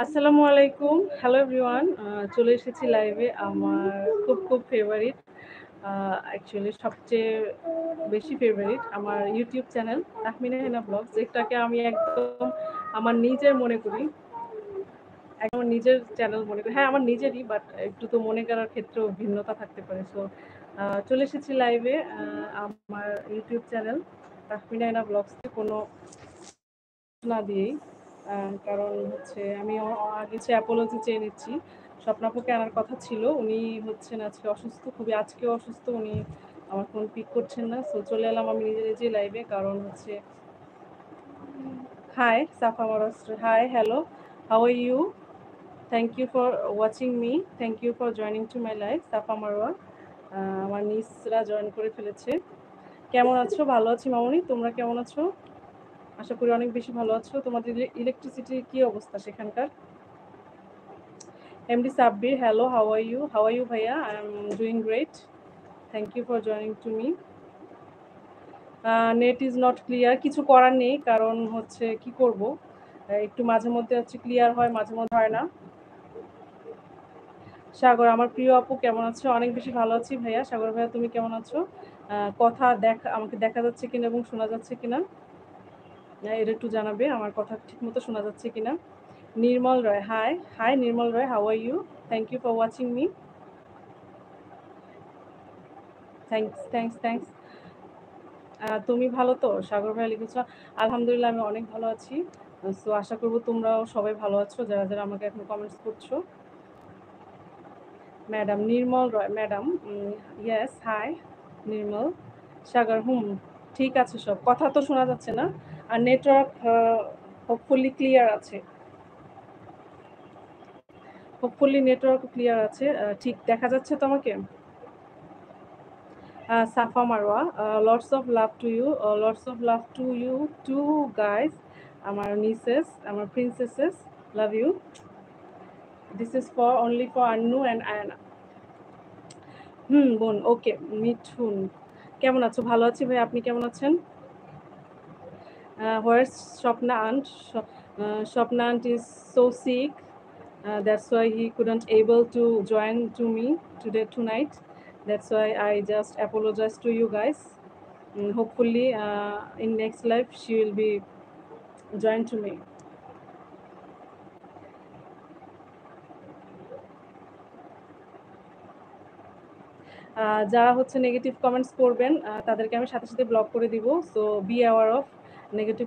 আসসালামু আলাইকুম। Hello everyone. চলে এসেছি লাইভে। আমার খুব ফেভারিট অ্যাকচুয়ালি সবচেয়ে বেশি ফেভারিট আমার ইউটিউব চ্যানেল তাহমিনা হেনা ব্লগস, যেটাকে আমি একদম আমার নিজের মনে করি। একদম নিজের চ্যানেল মনে করি। হ্যাঁ, আমার নিজেরই, বাট একটু তো মনে করার ক্ষেত্রেও ভিন্নতা থাকতে পারে। সো চলে এসেছি লাইভে আমার ইউটিউব চ্যানেল তাহমিনা হেনা ব্লগসে কোনো না দিয়েই। কারণ হচ্ছে আমি আগে অ্যাপোলজি চেয়ে নিচ্ছি। স্বপ্নাপুকে আনার কথা ছিল। উনি হচ্ছেন আজকে অসুস্থ, খুবই আজকেও অসুস্থ। উনি আমার ফোন পিক করছেন না। সো চলে এলাম আমি নিজে লাইভে। কারণ হচ্ছে hi Safa Maras, hi hello, how are you? Thank you for watching me, thank you for joining to my live. Safa Marwa আমার নিসরা জয়েন করে ফেলেছে। কেমন আছো? ভালো আছি মামনি, তোমরা কেমন আছো? আশা করি অনেক বেশি ভালো আছো। তোমাদের ইলেকট্রিসিটির কি অবস্থা সেখানকার? MD Sabbir, hello, how are you? How are you, Bhaiya? I'm doing great. Thank you for joining to me. Net is not clear, কিছু করার নেই, কারণ হচ্ছে কি করব, একটু মাঝে মধ্যে হচ্ছে ক্লিয়ার হয়, মাঝে মধ্যে হয় না। সাগর, আমার প্রিয় আপু, কেমন আছো? অনেক বেশি ভালো আছি ভাইয়া। সাগর ভাইয়া, তুমি কেমন আছো? কথা আমাকে দেখা যাচ্ছে কিনা এবং শোনা যাচ্ছে কিনা এটা একটু জানাবে। আমার কথা ঠিকমতো শোনা যাচ্ছে কিনা। Nirmal Roy, hi Nirmal Roy, how are you? Thank you for watching me. Thanks. তুমি ভালো তো? সাগর ভাই লিখেছ। আলহামদুলিল্লাহ, আমি অনেক ভালো আছি। সো আশা করবো তোমরাও সবাই ভালো আছো, যারা যারা আমাকে এখন কমেন্টস করছো। ম্যাডাম নির্মল রয়, ম্যাডাম ইয়েস, হাই নির্মল। সাগর, ঠিক আছে, সব কথা তো শোনা যাচ্ছে না? আর নেটওয়ার্ক হোপফুলি ক্লিয়ার আছে? হোপফুলি নেটওয়ার্ক ক্লিয়ার আছে, ঠিক দেখা যাচ্ছে তো আমাকে? Safa Marwa, lots of love to you, lots of love to you too, guys. Amar nieces, amar princesses, love you. This is for only for Annu and Ayana. বোন, ওকে, মিঠুন, কেমন আছো? ভালো আছি ভাই, আপনি কেমন আছেন? Where's Swapna aunt? Swapna aunt is so sick. That's why he couldn't able to join to me tonight. That's why I just apologize to you guys. Hopefully in next life she will be joined to me. যারা হচ্ছে negative comments করবেন তাদেরকে আমি সাথে সাথে block করে দিব। So be aware of negative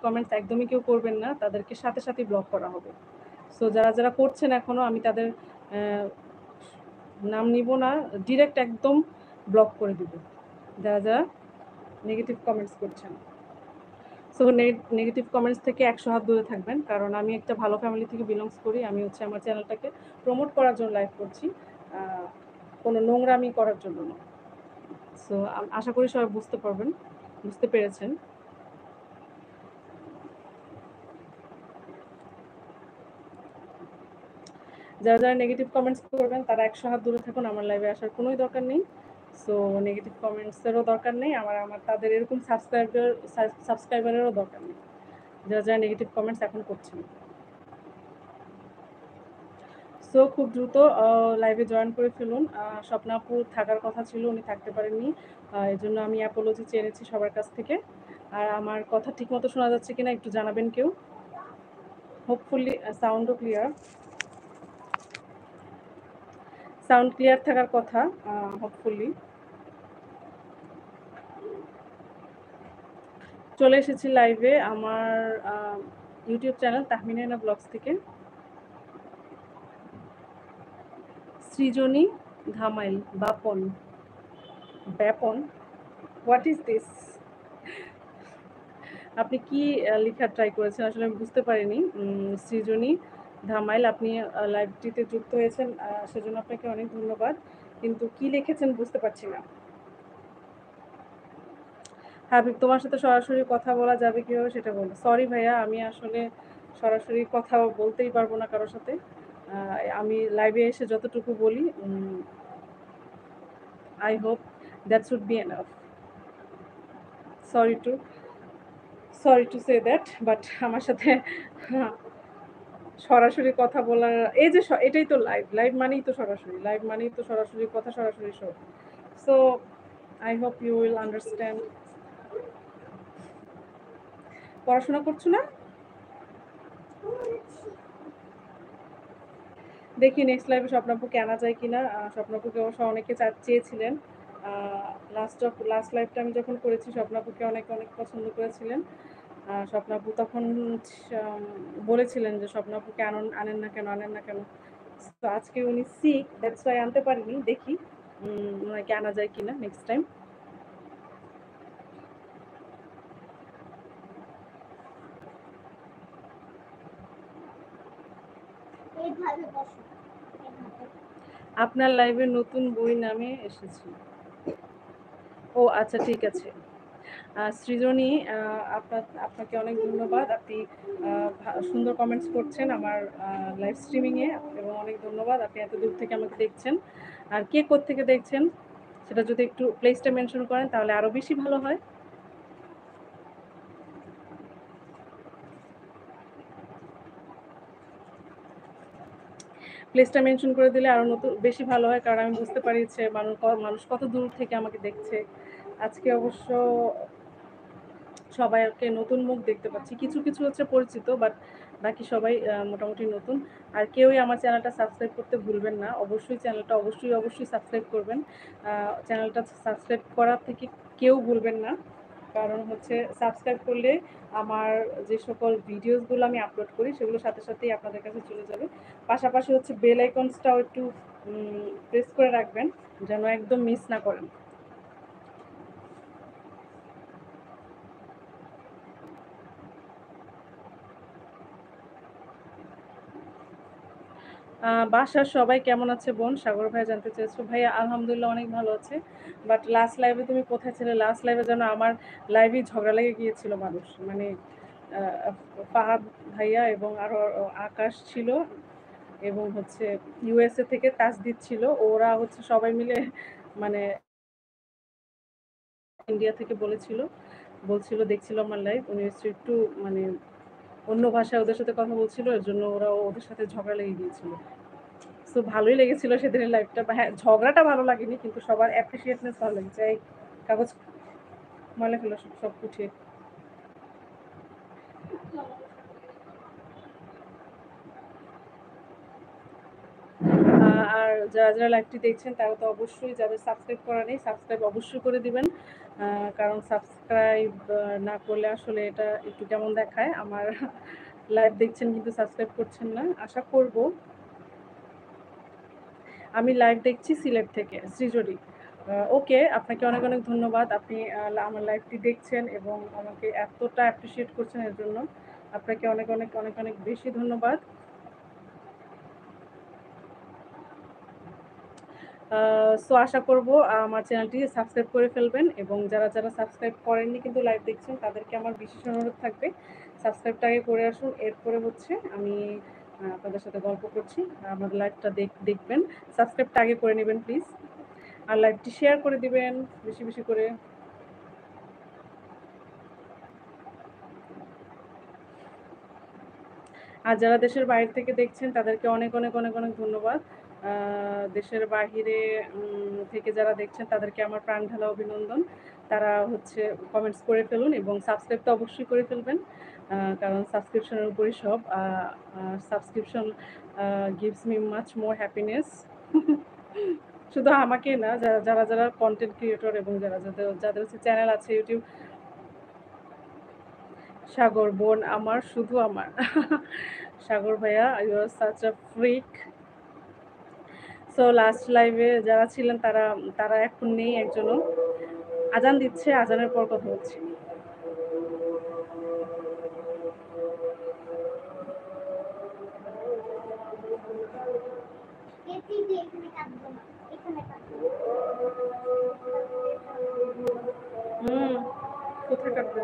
comments একদমই কেউ করবেন না, তাদেরকে সাথে সাথে ব্লক করা হবে। সো যারা যারা করছেন এখনও, আমি তাদের নাম নিব না, ডিরেক্ট একদম ব্লক করে দিব যারা যারা নেগেটিভ কমেন্টস করছেন। সো নেগেটিভ কমেন্টস থেকে 100 হাত দূরে থাকবেন, কারণ আমি একটা ভালো ফ্যামিলি থেকে বিলংস করি। আমি হচ্ছে আমার চ্যানেলটাকে প্রমোট করার জন্য লাইভ করছি, কোনো নোংরামি করার জন্য না। সো আশা করি সবাই বুঝতে পেরেছেন। যারা যারা নেগেটিভ কমেন্টস করবেন তারা 100 হাত দূরে থাকুন, আমার লাইভে আসার কোনোই দরকার নেই। সো নেগেটিভ কমেন্টসেরও দরকার নেই, আমার তাদের এরকম সাবস্ক্রাইবারেরও দরকার নেই, যারা যারা নেগেটিভ কমেন্টস এখন করছেন। সো খুব দ্রুত লাইভে জয়েন করে ফেলুন। স্বপ্নাপু থাকার কথা ছিল, উনি থাকতে পারেননি, এই জন্য আমি অ্যাপোলজি চেয়ে নিচ্ছি সবার কাছ থেকে। আর আমার কথা ঠিকমতো শোনা যাচ্ছে কিনা একটু জানাবেন কেউ। হোপফুলি সাউন্ডও ক্লিয়ার, সাউন্ড ক্লিয়ার থাকার কথা হোপফুলি। চলে এসেছি লাইভে আমার ইউটিউব চ্যানেল তাহমিনা হেনা ব্লগস থেকে। সৃজনী ধামাইল, ব্যাপন, হোয়াট ইজ দিস? আপনি কি লেখার ট্রাই করেছেন? আসলে আমি বুঝতে পারিনি। সৃজনী ধামাইল, আপনি লাইভটিতে যুক্ত হয়েছেন, সেজন্য আপনাকে অনেক ধন্যবাদ, কিন্তু কি লিখেছেন বুঝতে পারছি না। হাবিব, তোমার সাথে সরাসরি কথা বলা যাবে কীভাবে সেটা বলো। সরি ভাইয়া, আমি আসলে সরাসরি কথা বলতেই পারবো না কারোর সাথে। আমি লাইভে এসে যতটুকু বলি, I hope that should be enough. Sorry to say that, but আমার সাথে সরাসরি কথা বলার এই যে এটাই তো লাইভ। লাইভ মানেই তো সরাসরি। লাইভ মানেই তো সরাসরি কথা, সরাসরি show. So I hope you will understand. পড়াশোনা করছো না? দেখি নেক্সট লাইভে স্বপ্নাপুকে আনা যায় কিনা। স্বপ্নাপুকে অবশ্য অনেকে চেয়েছিলেন। লাস্ট লাইভটা আমি যখন করেছি স্বপ্নাপুকে অনেক পছন্দ করেছিলেন। স্বপ্নাপু তখন বলেছিলেন যে স্বপ্নাপুকে আনেন না কেন। তো আজকে উনি সিক, দ্যাটস ওয়াই আনতে পারিনি। দেখি ওনাকে আনা যায় কিনা নেক্সট টাইম। আপনার লাইভে নতুন বই নামে এসেছি। ও আচ্ছা, ঠিক আছে। সৃজনী, আপনাকে অনেক ধন্যবাদ। আপনি সুন্দর কমেন্টস করছেন আমার লাইভ স্ট্রিমিংয়ে, এবং অনেক ধন্যবাদ। আপনি এত দূর থেকে আমাকে দেখছেন। আর কে কোত্থেকে দেখছেন সেটা যদি একটু প্লেসটা মেনশন করেন তাহলে আরও বেশি ভালো হয়। প্লেসটা মেনশন করে দিলে আরও বেশি ভালো হয়, কারণ আমি বুঝতে পারি যে মানুষ কত দূর থেকে আমাকে দেখছে। আজকে অবশ্য সবাইকে নতুন মুখ দেখতে পাচ্ছি। কিছু হচ্ছে পরিচিত, বাট বাকি সবাই মোটামুটি নতুন। আর কেউই আমার চ্যানেলটা সাবস্ক্রাইব করতে ভুলবেন না। অবশ্যই চ্যানেলটা অবশ্যই সাবস্ক্রাইব করবেন। চ্যানেলটা সাবস্ক্রাইব করার থেকে কেউ ভুলবেন না, কারণ হচ্ছে সাবস্ক্রাইব করলে আমার যে সকল ভিডিওসগুলো আমি আপলোড করি সেগুলোর সাথে সাথেই আপনাদের কাছে চলে যাবে। পাশাপাশি হচ্ছে বেল আইকনসটাও একটু প্রেস করে রাখবেন যেন একদম মিস না করেন। বাসার সবাই কেমন আছে বোন? সাগর ভাই জানতে চেয়েছো। ভাইয়া আলহামদুলিল্লাহ অনেক ভালো আছে। বাট লাস্ট লাইভে তুমি কোথায় ছিলে? লাস্ট লাইভে যেন আমার লাইভেই ঝগড়া লেগে গিয়েছিল মানুষ। মানে ফাহাদ ভাইয়া এবং আরও আকাশ ছিল, এবং হচ্ছে ইউএসএ থেকে তাসদিদ ছিল। ওরা হচ্ছে সবাই মিলে মানে ইন্ডিয়া থেকে বলছিল দেখছিল আমার লাইভ। উনি হচ্ছে একটু মানে অন্য ভাষায় ওদের সাথে কথা বলছিল, এর জন্য ওরা ওদের সাথে ঝগড়া লেগে গিয়েছিল। সো ভালোই লেগেছিল সেদিনের লাইভটা। হ্যাঁ, ঝগড়াটা ভালো লাগেনি, কিন্তু সবার অ্যাপ্রিসিয়েটনেস ভালো লেগেছে। এই কাগজ ময়লা ফেলো সব উঠিয়ে। আর যারা লাইভটি দেখছেন তারা তো অবশ্যই, যাদের সাবস্ক্রাইব করা নেই সাবস্ক্রাইব অবশ্যই করে দিবেন, কারণ সাবস্ক্রাইব না করলে আসলে এটা একটু কেমন দেখায়। আমার লাইভ দেখছেন কিন্তু সাবস্ক্রাইব করছেন না। আশা করব। আমি লাইভ দেখছি সিলেট থেকে, সৃজনী। ওকে, আপনাকে অনেক ধন্যবাদ। আপনি আমার লাইভটি দেখছেন এবং আমাকে এতটা অ্যাপ্রিসিয়েট করছেন, এর জন্য আপনাকে অনেক বেশি ধন্যবাদ। সো আশা করব আমার চ্যানেলটি সাবস্ক্রাইব করে ফেলবেন, এবং যারা সাবস্ক্রাইব করেননি কিন্তু লাইভ দেখছেন তাদেরকে আমার বিশেষ অনুরোধ থাকবে সাবস্ক্রাইবটা আগে করে আসুন। এরপরে হচ্ছে আমি আপনাদের সাথে গল্প করছি। আমার লাইভটা দেখবেন, সাবস্ক্রাইবটা আগে করে নেবেন প্লিজ, আর লাইভটি শেয়ার করে দিবেন বেশি করে। আর যারা দেশের বাইরে থেকে দেখছেন তাদেরকে অনেক ধন্যবাদ। দেশের বাহিরে থেকে যারা দেখছেন তাদেরকে আমার প্রাণ ঢালা অভিনন্দন। তারা হচ্ছে কমেন্টস করে ফেলুন এবং সাবস্ক্রাইব তো অবশ্যই করে ফেলবেন, কারণ সাবস্ক্রিপশনের উপরই সব। Subscription gives me much more happiness. শুধু আমাকে না, যারা কন্টেন্ট ক্রিয়েটর এবং যাদের হচ্ছে চ্যানেল আছে ইউটিউব। সাগর বোন আমার, শুধু আমার। সাগর ভাইয়া, you are such a freak. So last লাইভে যারা ছিলেন তারা এখন নেই একজনও। আজান দিচ্ছে, আজানের পর কথা বলছি। কোথায় কাটবে?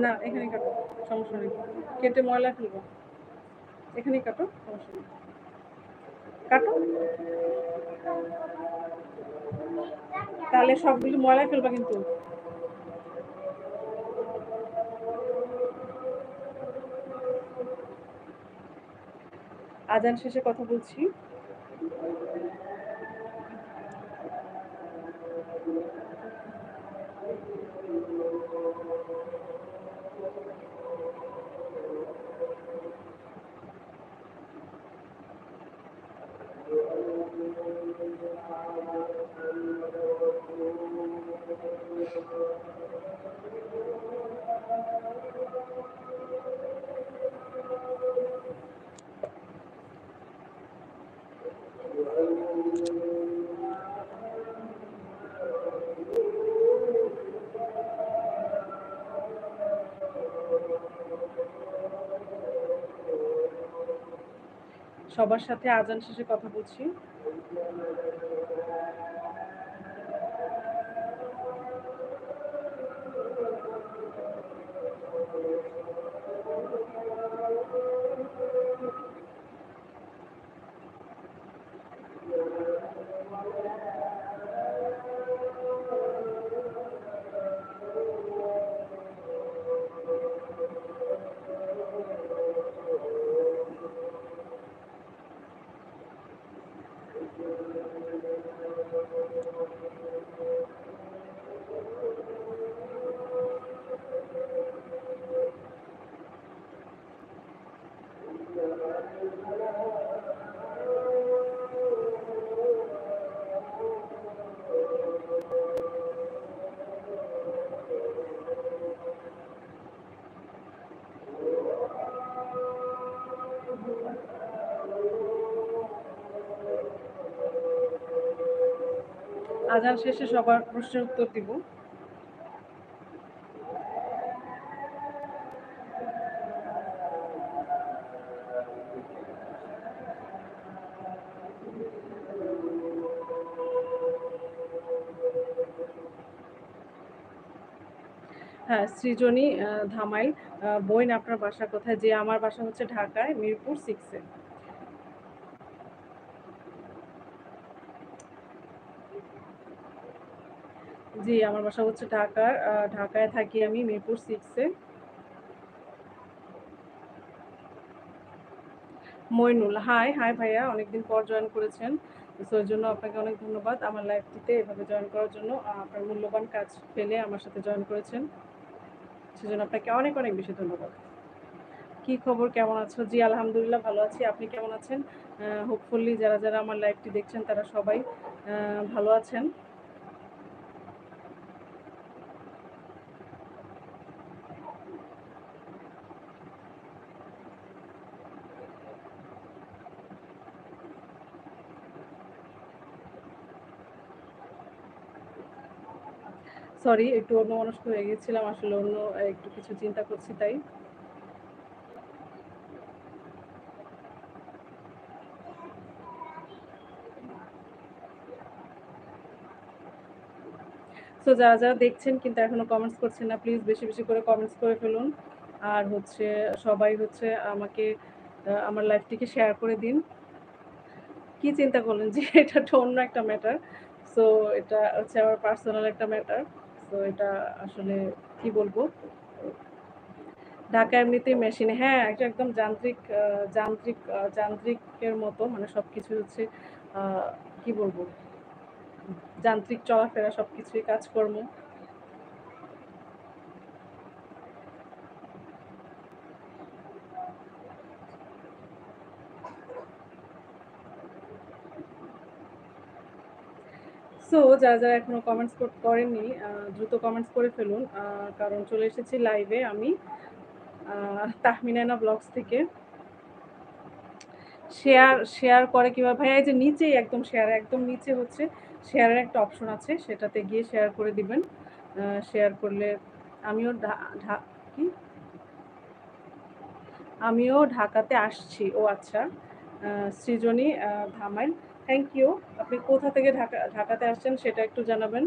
না, এখানে কাটো, সমস্যা নেই। কেটে ময়লা ফেলবো, এখানেই কাটো, সমস্যা নেই। কাটো, তাহলে সবগুলো ময়লা ফেলবা কিন্তু। আজান শেষে কথা বলছি। সবার সাথে আজান শেষে কথা বলছি। আজান শেষে সবার প্রশ্নের উত্তর দিব। হ্যাঁ, সৃজনী ধামাইল। বোন আপনার বাসা কোথায়? যে আমার বাসা হচ্ছে ঢাকায়, মিরপুর 6 এ। জি, আমার বাসা হচ্ছে ঢাকায় থাকি আমি, মিরপুর 6 এ। মইনুল, হাই ভাইয়া, অনেকদিন পর জয়েন করেছেন। সো এর জন্য আপনাকে অনেক ধন্যবাদ আমার লাইভটিতে এভাবে জয়েন করার জন্য। আপনার মূল্যবান কাজ ফেলে আমার সাথে জয়েন করেছেন, সেজন্য আপনাকে অনেক বেশি ধন্যবাদ। কি খবর, কেমন আছো? জি আলহামদুলিল্লাহ ভালো আছি। আপনি কেমন আছেন? হোপফুলি যারা আমার লাইভটি দেখছেন তারা সবাই ভালো আছেন। সরি, একটু অন্যমনস্ক হয়ে গেছিলাম, আসলে অন্য একটু কিছু চিন্তা করছি তাই। সো যারা দেখছেন কিন্তু এখনো কমেন্টস করছেন না, প্লিজ বেশি করে কমেন্টস করে ফেলুন। আর হচ্ছে সবাই হচ্ছে আমাকে আমার লাইভটিকে শেয়ার করে দিন। কি চিন্তা করলেন যে এটা তো অন্য একটা ম্যাটার। সো এটা হচ্ছে আমার পার্সোনাল একটা ম্যাটার। সো এটা আসলে কি বলবো, ঢাকা এমনিতেই মেশিন, হ্যাঁ এটা একদম যান্ত্রিকের মতো, মানে সবকিছু হচ্ছে কি বলবো, যান্ত্রিক চলাফেরা, সবকিছুই কাজকর্ম। সো যারা এখনো কমেন্টস করেননি, দ্রুত কমেন্টস করে ফেলুন, কারণ চলে এসেছি লাইভে আমি তাহমিনা ব্লগস থেকে। শেয়ার করে কিভাবে ভাইয়া? এই যে নিচেই একদম একদম নিচে হচ্ছে শেয়ারের একটা অপশন আছে, সেটাতে গিয়ে শেয়ার করে দিবেন। শেয়ার করলে আমিও কি আমিও ঢাকাতে আসছি। ও আচ্ছা, সৃজনী ধামাইল, থ্যাংক ইউ। আপনি কোথা থেকে ঢাকাতে আসছেন সেটা একটু জানাবেন।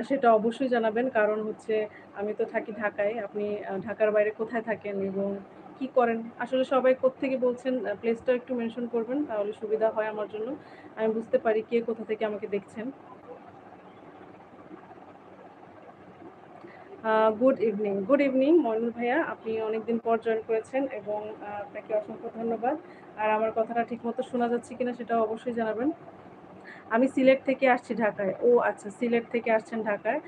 সেটা অবশ্যই জানাবেন, কারণ হচ্ছে আমি তো থাকি ঢাকায়। আপনি ঢাকার বাইরে কোথায় থাকেন এবং কি করেন? আসলে সবাই কোত্থেকে বলছেন, প্লেসটা একটু মেনশন করবেন, তাহলে সুবিধা হয় আমার জন্য। আমি বুঝতে পারি কে কোথা থেকে আমাকে দেখছেন। গুড ইভিনিং মইনুল ভাইয়া, আপনি অনেকদিন পর জয়েন করেছেন এবং আপনাকে অসংখ্য ধন্যবাদ। আর আমার কথাটা ঠিকমতো শোনা যাচ্ছে কিনা সেটাও অবশ্যই জানাবেন। আমি সিলেট থেকে আসছি ঢাকায়। ও আচ্ছা, সিলেট থেকে আসছেন ঢাকায়।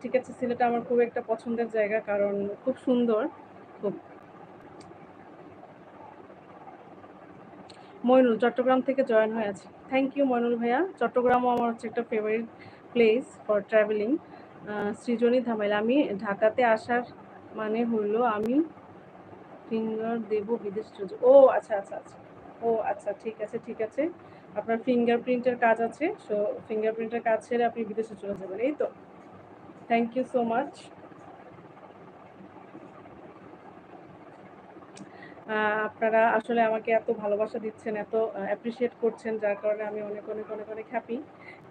ঠিক আছে, সিলেট আমার খুব একটা পছন্দের জায়গা, কারণ খুব সুন্দর। খুব মইনুল চট্টগ্রাম থেকে জয়েন হয়ে আছি। থ্যাংক ইউ মইনুল ভাইয়া। চট্টগ্রামও আমার হচ্ছে একটা favourite place for travelling. Srijani Dhamail, আমি ঢাকাতে আসার মানে হলো আমি ফিঙ্গার দেব বিদেশ চলে যাব। ও আচ্ছা আচ্ছা আচ্ছা, ও আচ্ছা, ঠিক আছে ঠিক আছে। আপনার ফিঙ্গারপ্রিন্টের কাজ আছে, সো ফিঙ্গারপ্রিন্টের কাজ ছেড়ে আপনি বিদেশে চলে যাবেন, এই তো। Thank you so much. আপনারা আসলে আমাকে এত ভালোবাসা দিচ্ছেন, এত অ্যাপ্রিসিয়েট করছেন, যার কারণে আমি অনেক অনেক অনেক অনেক হ্যাপি।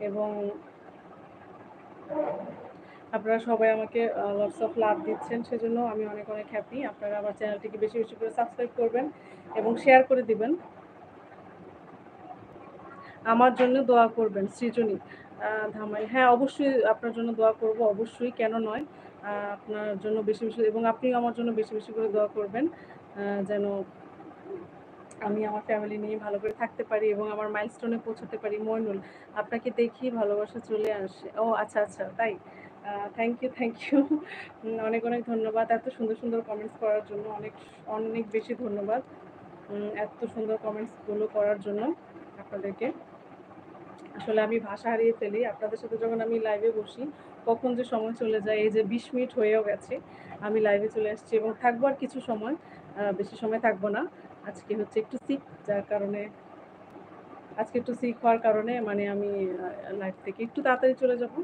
এবং আপনারা সবাই আমাকে লটস অফ লাভ দিচ্ছেন, সেজন্য আমি অনেক অনেক হ্যাপি। আপনারা আমার চ্যানেলটিকে বেশি বেশি করে সাবস্ক্রাইব করবেন এবং শেয়ার করে দিবেন। আমার জন্য দোয়া করবেন সৃজনী ধামাই। হ্যাঁ, অবশ্যই আপনার জন্য দোয়া করব, অবশ্যই, কেন নয়। আপনার জন্য বেশি বেশি, এবং আপনিও আমার জন্য বেশি বেশি করে দোয়া করবেন, যেন আমি আমার ফ্যামিলি নিয়ে ভালো করে থাকতে পারি এবং আমার মাইলস্টোনে পৌঁছাতে পারি। মইনুল, আপনাকে দেখি ভালোবাসা চলে আসে। ও আচ্ছা আচ্ছা, তাই। থ্যাংক ইউ থ্যাংক ইউ, অনেক অনেক ধন্যবাদ এত সুন্দর সুন্দর কমেন্টস করার জন্য। অনেক অনেক বেশি ধন্যবাদ এত সুন্দর কমেন্টসগুলো করার জন্য আপনাদেরকে। আসলে আমি ভাষা হারিয়ে ফেলি আপনাদের সাথে যখন আমি লাইভে বসি, কখন যে সময় চলে যায়। এই যে 20 মিনিট হয়েও গেছে, আমি লাইভে চলে আসছি এবং থাকবো আর কিছু সময়, বেশি সময় থাকবো না। আজকে হচ্ছে একটু সিক, যার কারণে আজকে একটু সিক হওয়ার কারণে মানে আমি লাইভ থেকে একটু তাড়াতাড়ি চলে যাব।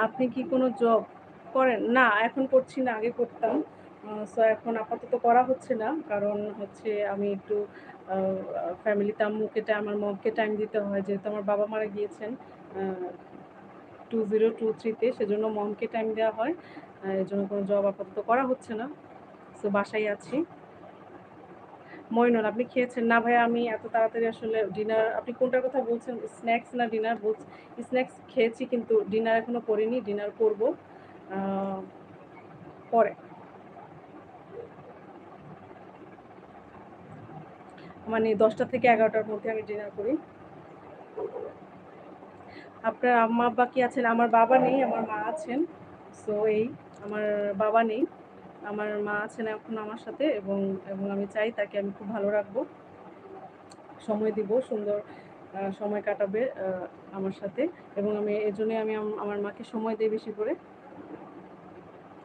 আপনি কি কোনো জব করেন? না, এখন করছি না, আগে করতাম। সো এখন আপাতত করা হচ্ছে না, কারণ হচ্ছে আমি একটু ফ্যামিলিতে আমার মমকে টাইম দিতে হয়, যেহেতু আমার বাবা মারা গিয়েছেন 2023-তে, সেজন্য মমকে টাইম দেওয়া হয়। এর জন্য কোনো জব আপাতত করা হচ্ছে না, সো বাসায় আছি। মইনুল, আপনি খেয়েছেন? না ভাইয়া, আমি এত তাড়াতাড়ি আসলে ডিনার, আপনি কোনটার কথা বলছেন, স্ন্যাক্স না ডিনার বলছেন? স্ন্যাক্স খেয়েছি, কিন্তু ডিনার এখনো করিনি, ডিনার করব পরে। মানে 10টা থেকে 11টার মধ্যে আমি ডিনার করি। আপনার আম্মা আব্বা কি আছেন? আমার বাবা নেই, আমার মা আছেন। সো এই, আমার বাবা নেই, আমার মা আছেন এখন আমার সাথে, এবং এবং আমি চাই তাকে আমি খুব ভালো রাখবো, সময় দিব, সুন্দর সময় কাটাবে আমার সাথে, এবং আমি এর জন্য আমি আমার মাকে সময় দিই বেশি করে।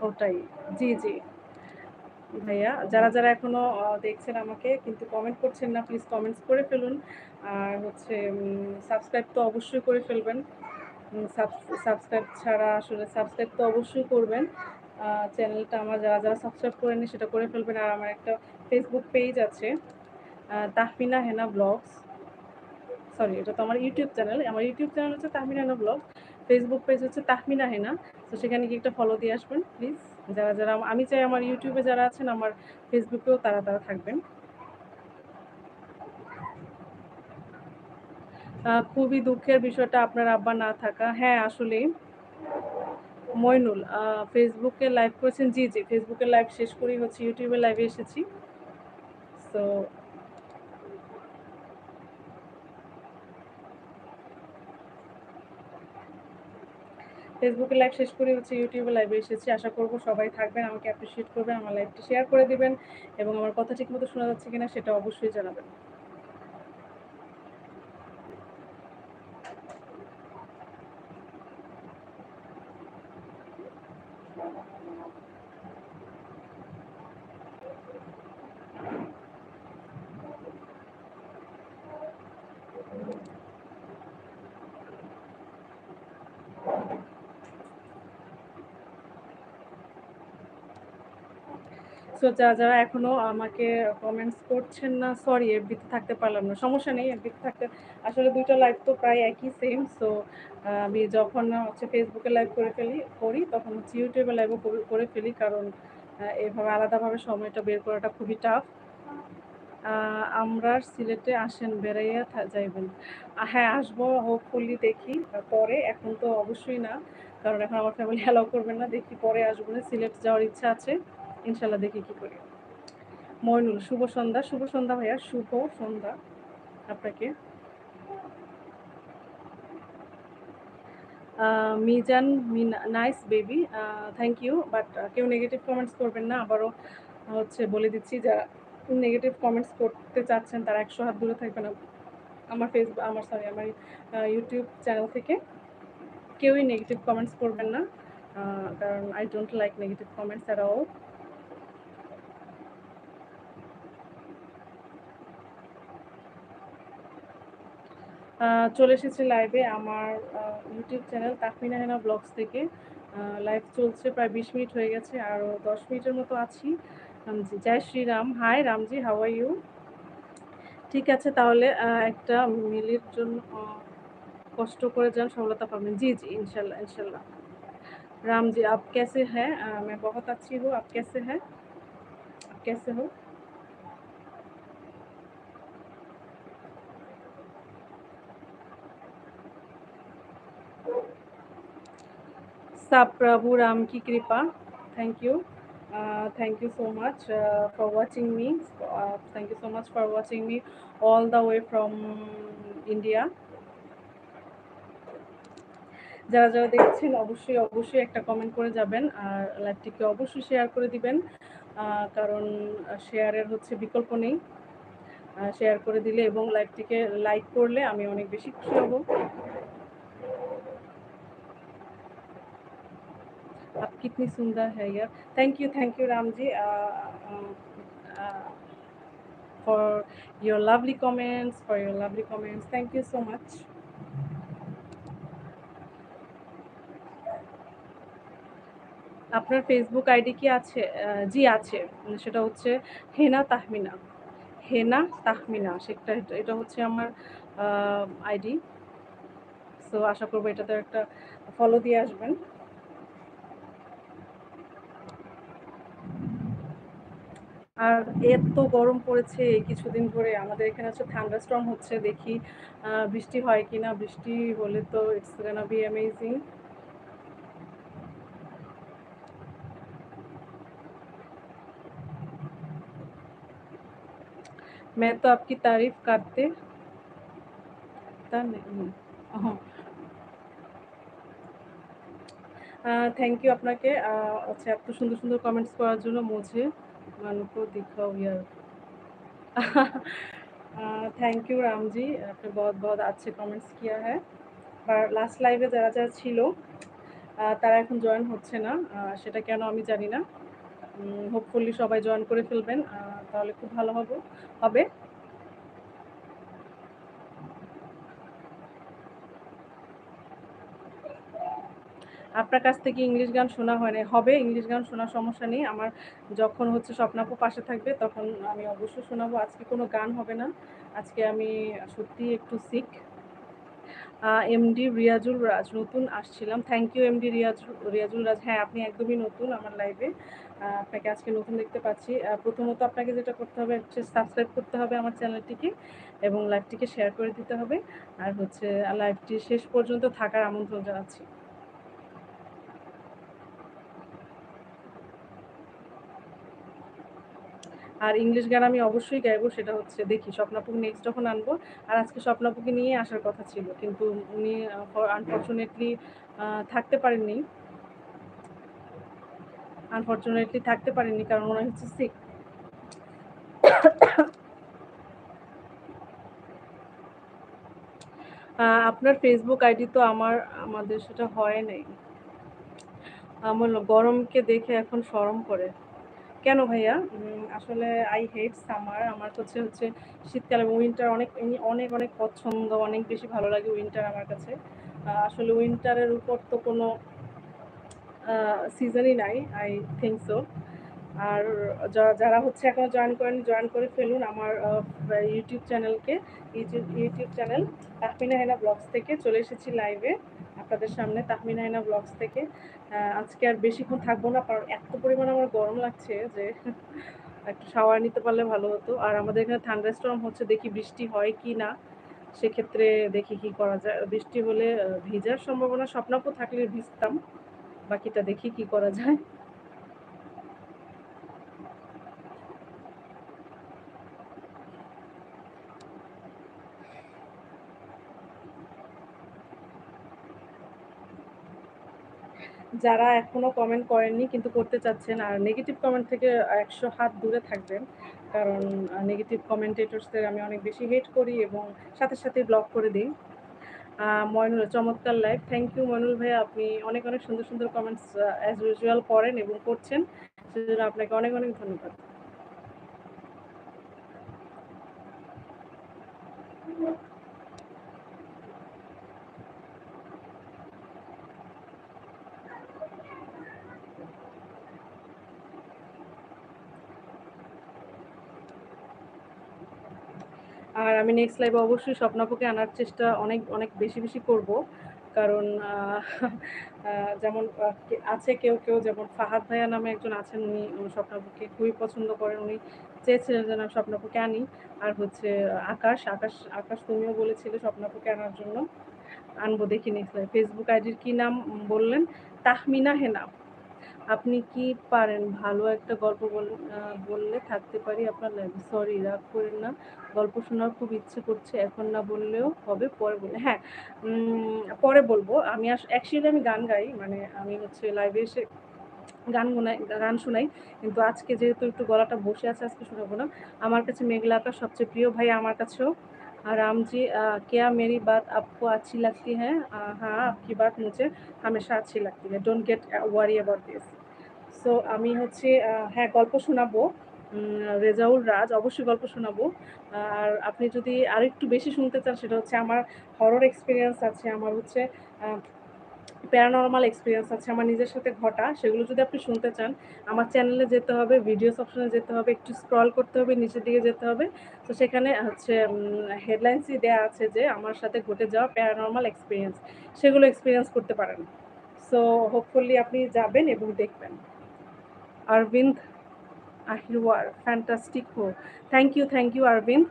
ওটাই। জি জি ভাইয়া, যারা যারা এখনো দেখছেন আমাকে কিন্তু কমেন্ট করছেন না, প্লিজ কমেন্টস করে ফেলুন। আর হচ্ছে সাবস্ক্রাইব তো অবশ্যই করে ফেলবেন। সাবস্ক্রাইব ছাড়া আসলে, সাবস্ক্রাইব তো অবশ্যই করবেন। চ্যানেলটা আমার যারা যারা সাবস্ক্রাইব করেননি সেটা করে ফেলবেন। আর আমার একটা ফেসবুক পেজ আছে, তাহমিনা হেনা ব্লগস। সরি, এটা তো আমার ইউটিউব চ্যানেল। আমার ইউটিউব চ্যানেল হচ্ছে তাহমিনা হেনা ব্লগস, ফেসবুক পেজ হচ্ছে তাহমিনা হেনা। তো সেখানে গিয়ে একটা ফলো দিয়ে আসবেন প্লিজ। যারা যারা, আমি চাই আমার ইউটিউবে যারা আছেন আমার ফেসবুকেও তারা তারা থাকবেন। খুবই দুঃখের বিষয়টা আপনার আব্বা না থাকা। হ্যাঁ, আসলেই। মইনুল, ফেসবুকে লাইভ করেছেন? জি জি, ফেসবুকে লাইভ শেষ করেই হচ্ছে ইউটিউবে লাইভে এসেছি। সো ফেসবুকে লাইভ শেষ করে হচ্ছে ইউটিউবে লাইভে এসেছি। আশা করব সবাই থাকবেন, আমাকে অ্যাপ্রিসিয়েট করবেন, আমার লাইভটি শেয়ার করে দিবেন, এবং আমার কথা ঠিকমতো শোনা যাচ্ছে কিনা সেটা অবশ্যই জানাবেন। সো যারা যারা এখনো আমাকে কমেন্টস করছেন না, সরি, এফবিতে থাকতে পারলাম না, সমস্যা নেই। এফবিতে থাকতে আসলে দুইটা লাইভ তো প্রায় একই সেম। সো আমি যখন হচ্ছে ফেসবুকে লাইভ করি তখন হচ্ছে ইউটিউবে লাইভও করে ফেলি, কারণ এভাবে আলাদাভাবে সময়টা বের করাটা খুবই টাফ। আমরা সিলেটে আসেন বেড়াইয়া যাইবেন। হ্যাঁ, আসবো হোপফুলি দেখি পরে, এখন তো অবশ্যই না। কারণ এখন আমার ফ্যামিলি অ্যালাউ করবে না। দেখি পরে আসবো না। সিলেট যাওয়ার ইচ্ছা আছে। ইনশাআল্লাহ দেখি কি করি। মইনুল, শুভ সন্ধ্যা। শুভ সন্ধ্যা ভাইয়া, শুভ সন্ধ্যা আপনাকে। Mizan nice baby, thank you. But কেউ নেগেটিভ কমেন্টস করবেন না। আবারও হচ্ছে বলে দিচ্ছি, যারা নেগেটিভ কমেন্টস করতে চাচ্ছেন তারা 100 হাত দূরে থাকবেন আমার আমার ইউটিউব চ্যানেল থেকে। কেউই নেগেটিভ কমেন্টস করবেন না, কারণ I don't like negative comments at all. চলে এসেছি লাইভে আমার ইউটিউব চ্যানেল তাহমিনা হেনা ব্লগস থেকে। লাইভ চলছে প্রায় 20 মিনিট হয়ে গেছে, আরও 10 মিনিটের মতো আছি। Ramji, Jai Shriram. Hi Ramji, how are you? ঠিক আছে, তাহলে একটা মিলির জন্য কষ্ট করে যান, সফলতা পাবেন। জি জি, इंशाल्लाह इंशाल्लाह। राम जी, आप कैसे हैं? मैं बहुत अच्छी हूँ। आप कैसे हैं? आप कैसे हो? सब प्रभु राम की कृपा। Thank you. Thank you so much for watching me. Thank you so much for watching me all the way from India. যারা যারা দেখছেন অবশ্যই অবশ্যই একটা কমেন্ট করে যাবেন, আর লাইভটিকে অবশ্যই শেয়ার করে দিবেন, কারণ শেয়ারের হচ্ছে বিকল্প নেই। শেয়ার করে দিলে এবং লাইভটিকে লাইক করলে আমি অনেক বেশি খুশি হব। आप कितनी सुंदर है यार। Thank you Ram ji, for your lovely comments, thank you so much. আপনার ফেসবুক আইডি কি আছে? জি আছে, সেটা হচ্ছে হেনা তাহমিনা। হেনা তাহমিনা, সেটা এটা হচ্ছে আমার আইডি। সো আশা করবো এটাতে একটা ফলো দিয়ে আসবেন। আর এত গরম পড়েছে এই কিছুদিন ধরে, আমাদের এখানে হচ্ছে থান্ডারস্টর্ম হচ্ছে, দেখি বৃষ্টি হয় কিনা। বৃষ্টি হলে তো ইটস গোনা বি অ্যামেজিং। मैं तो आपकी तारीफ करते ता नहीं। থ্যাংক ইউ আপনাকে, আচ্ছা এত সুন্দর সুন্দর কমেন্টস করার জন্য। মুঝে মানুষ দিখাও ইয়ার। थैंक यू राम जी, आपने बहुत बहुत अच्छे कमेंट्स किया है। আর লাস্ট লাইভে যারা যারা ছিল তারা এখন জয়েন হচ্ছে না, সেটা কেন আমি জানি না। হোপফুলি সবাই জয়েন করে ফেলবেন, তাহলে খুব ভালো হবে। আপনার কাছ থেকে ইংলিশ গান শোনা হয় নাই। হবে, ইংলিশ গান শোনার সমস্যা নেই আমার। যখন হচ্ছে স্বপ্নাপু পাশে থাকবে তখন আমি অবশ্যই শোনাবো। আজকে কোনো গান হবে না, আজকে আমি সত্যিই একটু সিক। এমডি রিয়াজুল রাজ, নতুন আসছিলাম। থ্যাংক ইউ এমডি রিয়াজুল রাজ। হ্যাঁ, আপনি একদমই নতুন আমার লাইভে, আপনাকে আজকে নতুন দেখতে পাচ্ছি। প্রথমত আপনাকে যেটা করতে হবে হচ্ছে সাবস্ক্রাইব করতে হবে আমার চ্যানেলটিকে, এবং লাইভটিকে শেয়ার করে দিতে হবে। আর হচ্ছে লাইভটি শেষ পর্যন্ত থাকার আমন্ত্রণ জানাচ্ছি। আর ইংলিশ গান আমি অবশ্যই গাইবো, সেটা হচ্ছে দেখি স্বপ্নাপুকে নেক্সট যখন আনবো। আর আজকে স্বপ্নাপুকে নিয়ে আসার কথা ছিল, কিন্তু উনি আনফর্চুনেটলি থাকতে পারেননি। থাকতে পারেননি কারণ ওনার হচ্ছে সিক। আপনার ফেসবুক আইডি তো আমাদের সেটা হয় নাই। আমার গরমকে দেখে এখন শরম করে। কেন ভাইয়া? আসলে আই হেট সামার। আমার হচ্ছে শীতকালে উইন্টার অনেক অনেক অনেক পছন্দ, অনেক বেশি ভালো লাগে উইন্টার আমার কাছে। আসলে উইন্টারের উপর তো কোনো সিজনই নাই, আই থিঙ্ক সো। আর যারা হচ্ছে এখনো জয়েন করেন, জয়েন করে ফেলুন আমার ইউটিউব চ্যানেলকে। ইউটিউব চ্যানেল তাহমিনা হেনা ব্লগস থেকে চলে এসেছি লাইভে আপনাদের সামনে, তাহমিনা হেনা ব্লগস থেকে। আজকে আর বেশিক্ষণ থাকবো না, কারণ এত পরিমাণ আমার গরম লাগছে যে একটু শাওয়ার নিতে পারলে ভালো হতো। আর আমাদের এখানে থান্ডারস্টর্ম হচ্ছে, দেখি বৃষ্টি হয় কি না। সেক্ষেত্রে দেখি কি করা যায়। বৃষ্টি হলে ভিজার সম্ভাবনা, স্বপ্নাপু থাকলে ভিজতাম। বাকিটা দেখি কি করা যায়। যারা এখনো কমেন্ট করেননি কিন্তু করতে চাচ্ছেন, আর নেগেটিভ কমেন্ট থেকে ১০০ হাত দূরে থাকবেন। কারণ নেগেটিভ কমেন্টেটরসদের আমি অনেক বেশি হেট করি এবং সাথে সাথেই ব্লক করে দিই। ময়নুল, চমৎকার লাইভ। থ্যাংক ইউ ময়নুল ভাইয়া, আপনি অনেক অনেক সুন্দর সুন্দর কমেন্টস অ্যাজ ইউজুয়াল করেন এবং করছেন, সেজন্য আপনাকে অনেক অনেক ধন্যবাদ। আর আমি নেক্সট লাইভে অবশ্যই স্বপ্নাপুকে আনার চেষ্টা অনেক অনেক বেশি বেশি করব। কারণ যেমন আছে কেউ কেউ, যেমন ফাহাদ ভাইয়া নামে একজন আছেন, উনি স্বপ্নাপুকে খুবই পছন্দ করেন। উনি চেয়েছিলেন যেন আমি স্বপ্নাপুকে আনি। আর হচ্ছে আকাশ আকাশ আকাশ তুমিও বলেছিলে স্বপ্নাপুকে আনার জন্য। আনবো, দেখি নেক্সট লাইভ। ফেসবুক আইডির কি নাম বললেন? তাহমিনা হেনা। আপনি কি পারেন ভালো একটা গল্প বললে থাকতে পারি আপনার লাইফে? সরি, রাগ করেন না, গল্প শোনার খুব ইচ্ছে করছে, এখন না বললেও হবে, পরে বলে। হ্যাঁ, পরে বলবো। আমি অ্যাকচুয়ালি আমি গান গাই, মানে আমি হচ্ছে লাইভে এসে গান শোনাই। কিন্তু আজকে যেহেতু একটু গলাটা বসে আছে, আজকে শোনাবো না। আমার কাছে মেঘলা আকাশ সবচেয়ে প্রিয় ভাই, আমার কাছেও। আর রামজি, क्या मेरी बात आपको अच्छी लगती है? हाँ, आपकी बात मुझे हमेशा अच्छी लगती है, don't get worry about this. So আমি হচ্ছে হ্যাঁ, গল্প শোনাবো। রেজাউল রাজ, অবশ্যই গল্প শোনাবো। আর আপনি যদি আরেকটু বেশি শুনতে চান, সেটা হচ্ছে আমার হরর এক্সপেরিয়েন্স আছে, আমার হচ্ছে প্যারানরমাল এক্সপেরিয়েন্স আছে আমার নিজের সাথে ঘটা। সেগুলো যদি আপনি শুনতে চান, আমার চ্যানেলে যেতে হবে, ভিডিওস অপশনে যেতে হবে, একটু স্ক্রল করতে হবে, নিচের দিকে যেতে হবে। তো সেখানে হচ্ছে হেডলাইন্সই দেওয়া আছে যে আমার সাথে ঘটে যাওয়া প্যারানরমাল এক্সপেরিয়েন্স, সেগুলো এক্সপেরিয়েন্স করতে পারেন। সো হোপফুলি আপনি যাবেন এবং দেখবেন। অরবিন্দ আহিরওয়ার, ফ্যান্টাস্টিক হো। Thank you Arvind.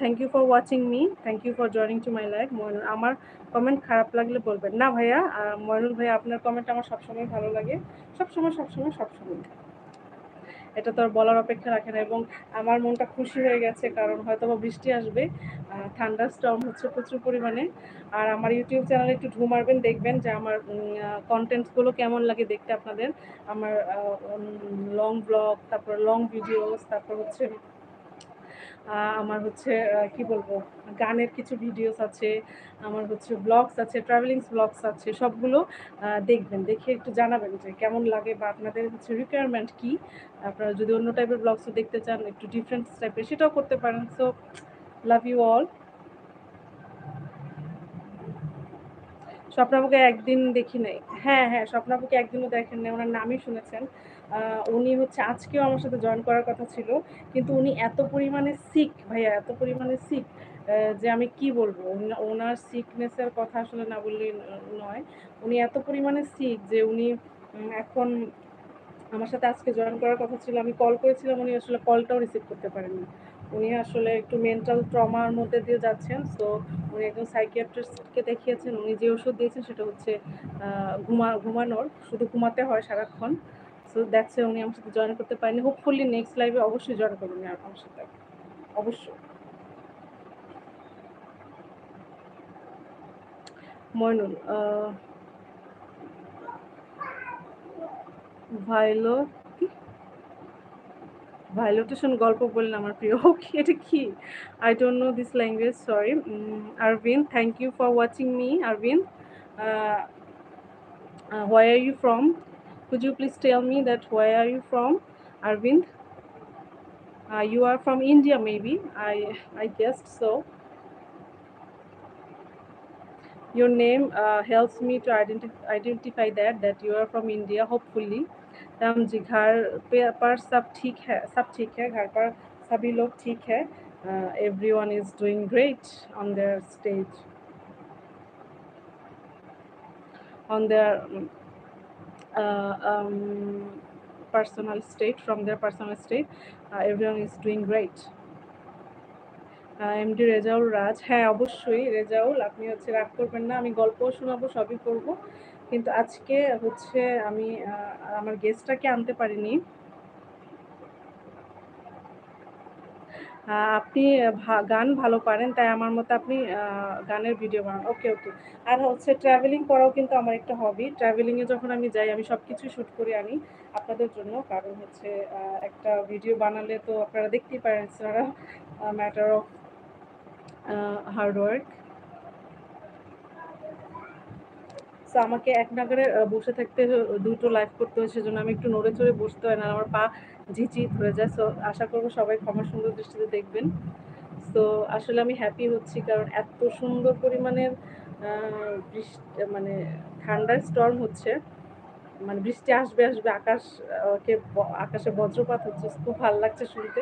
Thank you for watching me, thank you for joining to my live. Moinul, আমার কমেন্ট খারাপ লাগলে বলবেন না ভাইয়া। ময়নুল ভাইয়া, আপনার কমেন্ট আমার সবসময় ভালো লাগে, সবসময় সবসময় সবসময়। এটা তো আর বলার অপেক্ষা রাখে না। এবং আমার মনটা খুশি হয়ে গেছে, কারণ হয়তো বা বৃষ্টি আসবে, ঠান্ডার স্টর্ম হচ্ছে প্রচুর পরিমাণে। আর আমার ইউটিউব চ্যানেলে একটু ঢু মারবেন, দেখবেন যে আমার কন্টেন্টসগুলো কেমন লাগে দেখতে আপনাদের। আমার লং ব্লগ, তারপর লং ভিডিওস, তারপর হচ্ছে আমার হচ্ছে কি বলবো, গানের কিছু ভিডিওস আছে, আমার হচ্ছে ব্লগস আছে, ট্রাভেলিংস ব্লগস আছে, সবগুলো দেখবেন, দেখে একটু জানাবেন যে কেমন লাগে বা আপনাদের হচ্ছে রিকোয়ারমেন্ট কী। আপনারা যদি অন্য টাইপের ব্লগসও দেখতে চান, একটু ডিফারেন্ট টাইপের, সেটাও করতে পারেন। So love you all. স্বপ্নাপুকে একদিন দেখি নাই। হ্যাঁ হ্যাঁ, স্বপ্নাপুকে একদিনও দেখেন নাই, ওনার নামই শুনেছেন। উনি হচ্ছে আজকেও আমার সাথে জয়েন করার কথা ছিল, কিন্তু উনি এত পরিমাণে সিক ভাইয়া, এত পরিমাণে সিক যে আমি কি বলবো, ওনার সিকনেসের কথা আসলে না বললেই নয়। উনি এত পরিমাণে সিক যে উনি এখন আমার সাথে আজকে জয়েন করার কথা ছিল। আমি কল করেছিলাম, উনি আসলে কলটাও রিসিভ করতে পারেননি। উনি আসলে একটু মেন্টাল ট্রমার মধ্যে দিয়ে যাচ্ছেন। সো উনি একজন সাইকিয়াট্রিস্টকে দেখিয়েছেন। উনি যে ওষুধ দিয়েছেন সেটা হচ্ছে ঘুমানোর, শুধু ঘুমাতে হয় সারাক্ষণ। সো দ্যাটস উনি আমার সাথে জয়েন করতে পারেনি। হোপফুলি নেক্সট লাইভে অবশ্যই জয়েন করবেন আমার সাথে, অবশ্যই। মইনুল, ভাইলো কি ভায়োলেটেশন গল্প বললেন আমার প্রিয়। ওকে, এটা কি? I don't know this language, sorry. Arvind, thank you for watching me. Arvind, where are you from? Could you please tell me that where are you from, Arvind? You are from India, maybe. I guessed so. Your name helps me to identify that you are from India, hopefully. Ram ji, घर पर सब ठीक है, घर पर सभी लोग ठीक है. Everyone is doing great on their stage, on their uh, um, personal state, from their personal state. Everyone is doing great. MD Rezaul Raj, হ্যাঁ অবশ্যই রেজাউল, আপনি হচ্ছে রাগ করবেন না, আমি গল্পও শোনাবো, সবই করব, কিন্তু আজকে হচ্ছে আমি আমার গেস্টটাকে আনতে পারিনি। আপনি গান ভালো পারেন, তাই আমার মতে আপনি গানের ভিডিও বানান। ওকে ওকে। আর হচ্ছে ট্রাভেলিং করাও কিন্তু আমার একটা হবি। ট্রাভেলিংয়ে যখন আমি যাই আমি সব কিছু শ্যুট করে আনি আপনাদের জন্য, কারণ হচ্ছে একটা ভিডিও বানালে তো আপনারা দেখতেই পারেন, it's not a matter of hard work. So আমাকে এক নাগাড়ে বসে থাকতে দুটো লাইভ করতে হয়, সেজন্য আমি একটু নড়ে চড়ে বসতে হয়, না আমার পা ঝিঁচি ধরে যায়। সো আশা করবো সবাই ক্ষমা সুন্দর দৃষ্টিতে দেখবেন। তো আসলে আমি হ্যাপি হচ্ছি, কারণ এত সুন্দর পরিমাণের মানে ঠান্ডার স্টর্ম হচ্ছে, মানে বৃষ্টি আসবে আসবে, আকাশে বজ্রপাত হচ্ছে, খুব ভালো লাগছে শুনতে।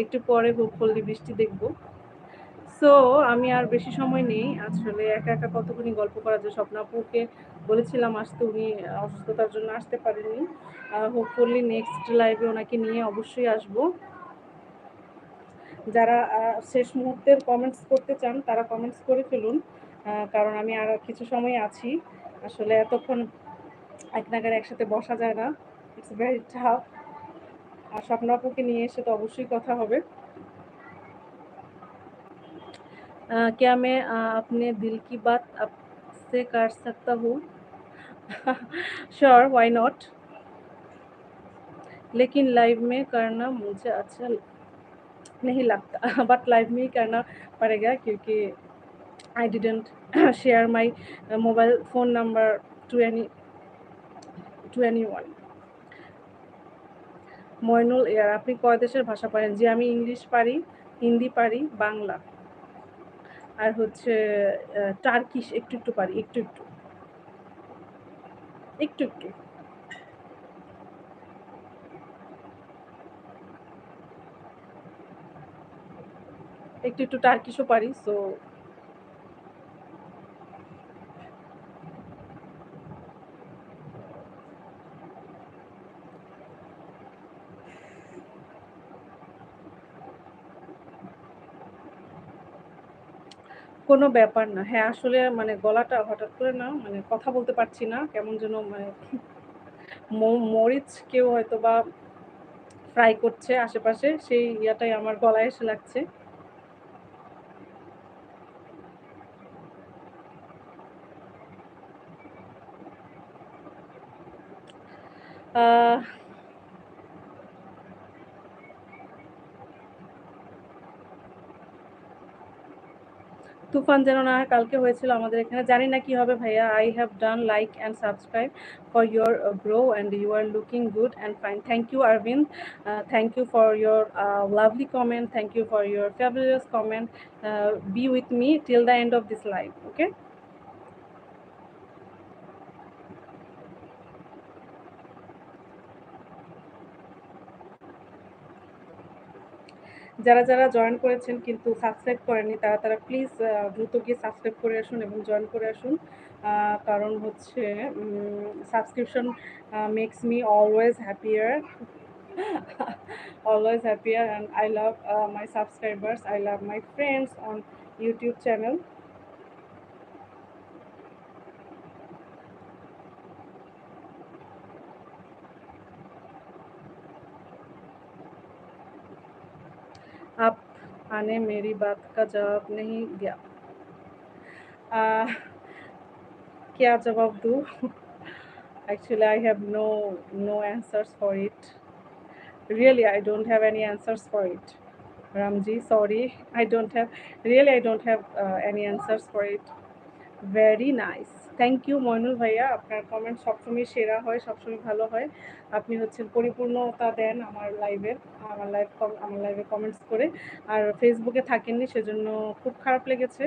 একটু পরে হোপফুলি বৃষ্টি দেখবো। সো আমি আর বেশি সময় নেই, আসলে একা একা কতক্ষণই গল্প করা যায়। স্বপ্নাপুকে বলেছিলাম আসতে, উনি অসুস্থতার জন্য আসতে পারেননি। হোপফুলি নেক্সট লাইভে ওনাকে নিয়ে অবশ্যই আসবো। যারা শেষ মুহূর্তের কমেন্টস করতে চান তারা কমেন্টস করে ফেলুন, কারণ আমি আর কিছু সময় আছি। আসলে এতক্ষণ এক নাগাড়ে একসাথে বসা যায় না, ইটস ভেরি টাফ। আর স্বপ্নাপুকে নিয়ে এসে তো অবশ্যই কথা হবে। क्या मैं अपने दिल की बात आपसे कर सकता हूँ? श्योर, व्हाई नॉट, लेकिन लाइव में करना मुझे अच्छा नहीं लगता। बट लाइव में ही करना पड़ेगा, क्योंकि I didn't share my mobile phone number to anyone. Moynul air, আপনি কয় দেশের ভাষা পারেন? জি, আমি ইংলিশ পারি, হিন্দি পারি, বাংলা, আর হচ্ছে টার্কিশ একটু একটু পারি, একটু একটু একটু একটু একটু একটু টার্কিশও পারি। সো কোনো ব্যাপার না। হ্যাঁ, আসলে মানে গলাটা হঠাৎ করে না, মানে কথা বলতে পারছি না, কেমন যেন মানে মরিচ কেউ হয়তো বা ফ্রাই করছে আশেপাশে, সেই ইয়াটাই আমার গলায় এসে লাগছে। তুফান যেন না হয়, কালকে হয়েছিল আমাদের এখানে, জানি না কি হবে ভাইয়া। I have done like and subscribe for your bro and you are looking good and fine. Thank you Arbin, thank you for your lovely comment, thank you for your fabulous comment. Be with me till the end of this live, okay? যারা যারা join করেছেন কিন্তু subscribe করেননি, তারা তারা please দ্রুত গিয়ে subscribe করে আসুন এবং জয়েন করে আসুন। কারণ হচ্ছে subscription makes me always happier, always happier, and I love my subscribers, I love my friends on YouTube channel. आपने मेरी बात का जवाब नहीं दिया। क्या जवाब दूँ? Actually, I have no answers for it. Really, I don't have any answers for it. Ramji, sorry, I don't have any answers for it. Very nice, thank you Moinul ভাইয়া, আপনার কমেন্ট সবসময় সেরা হয়, সবসময় ভালো হয়। আপনি হচ্ছেন পরিপূর্ণতা দেন আমার লাইভের, আমার লাইভে কমেন্টস করে। আর ফেসবুকে থাকেননি, সেজন্য খুব খারাপ লেগেছে।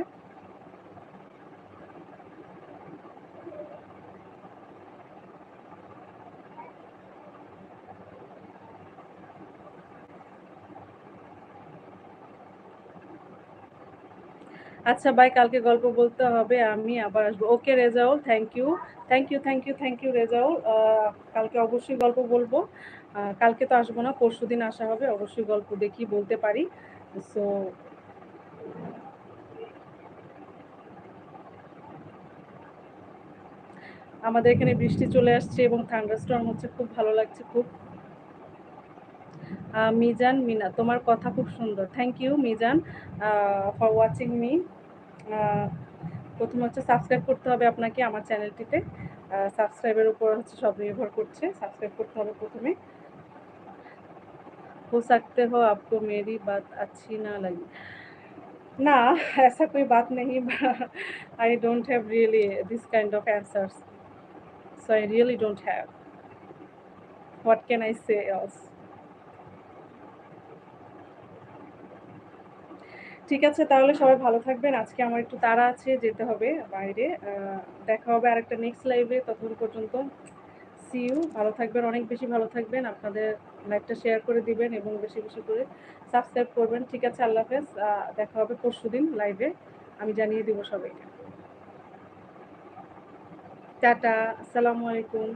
আচ্ছা ভাই, কালকে গল্প বলতে হবে, আমি আবার আসবো। Okay Rezaul, thank you. Thank you Rezaul. কালকে অবশ্যই গল্প বলবো। কালকে তো আসবো না, পরশুদিন আসা হবে। অবশ্যই গল্প দেখি বলতে পারি। সো আমাদের এখানে বৃষ্টি চলে আসছে এবং থান্ডারস্টর্ম হচ্ছে, খুব ভালো লাগছে খুব। মিজান মিনা, তোমার কথা খুব সুন্দর। Thank you Mizan for watching me. প্রথমে হচ্ছে সাবস্ক্রাইব করতে হবে আপনাকে আমার চ্যানেলটিতে। সাবস্ক্রাইবের উপর হচ্ছে সব নির্ভর করছে। সাবস্ক্রাইব করতে হবে প্রথমে। हो सकते हो आपको मेरी बात अच्छी ना लगी। ना, ऐसा कोई बात नहीं। I don't have really this kind of answers, so I really don't have. What can I say else? ঠিক আছে, তাহলে সবাই ভালো থাকবেন। আজকে আমার একটু তাড়া আছে, যেতে হবে বাইরে। দেখা হবে আরেকটা নেক্সট লাইভে। ততক্ষণ পর্যন্ত সি ইউ। ভালো থাকবেন, অনেক বেশি ভালো থাকবেন। আপনাদের লাইভটা শেয়ার করে দিবেন এবং বেশি বেশি করে সাবস্ক্রাইব করবেন। ঠিক আছে, আল্লাহ হাফেজ। দেখা হবে পরশুদিন লাইভে, আমি জানিয়ে দিব সবাইকে। টাটা, আসসালামু আলাইকুম।